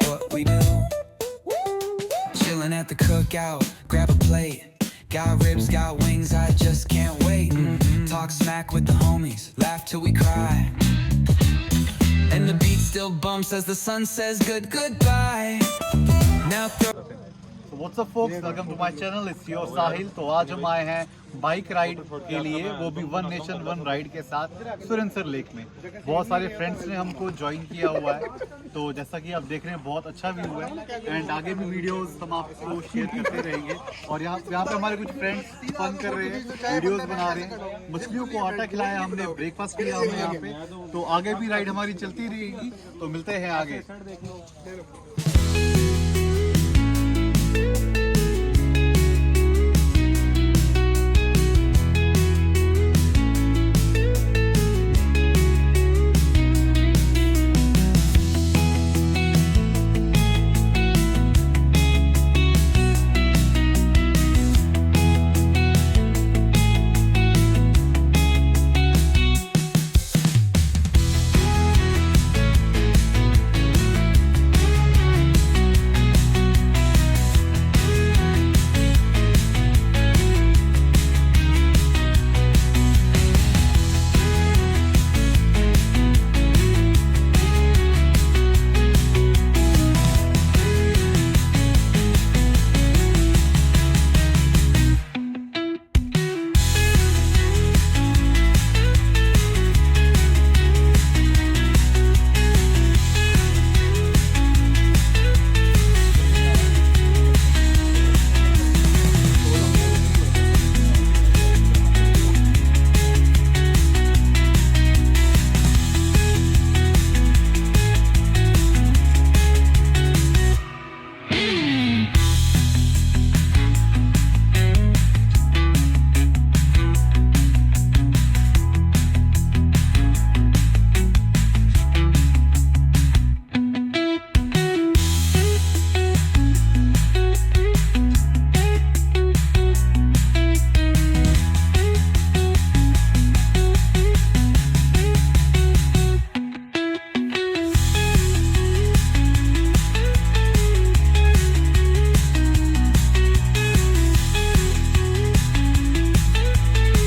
what we do. Chilling at the cookout, grab a plate. Got ribs, got wings, I just can't wait. Talk smack with the homies, laugh till we cry. And the beat still bumps as the sun says goodbye. Now throw So what's up folks, welcome to my channel, it's your साहिल। तो आज हम आए हैं bike ride के लिए, वो भी one nation one ride के साथ सुरेंद्र लेक में। बहुत सारे फ्रेंड्स ने हमको ज्वाइन किया हुआ है, तो जैसा कि आप देख रहे हैं बहुत अच्छा व्यू है। एंड आगे भी वीडियोस हम आपको शेयर करते रहेंगे। और यहाँ पे हमारे कुछ फ्रेंड्स फन कर रहे हैं, वीडियोस बना रहे हैं। मछलियों को आटा खिलाया हमने, ब्रेकफास्ट किया हमने यहाँ पे। तो आगे भी राइड हमारी चलती रहेगी, तो मिलते हैं आगे।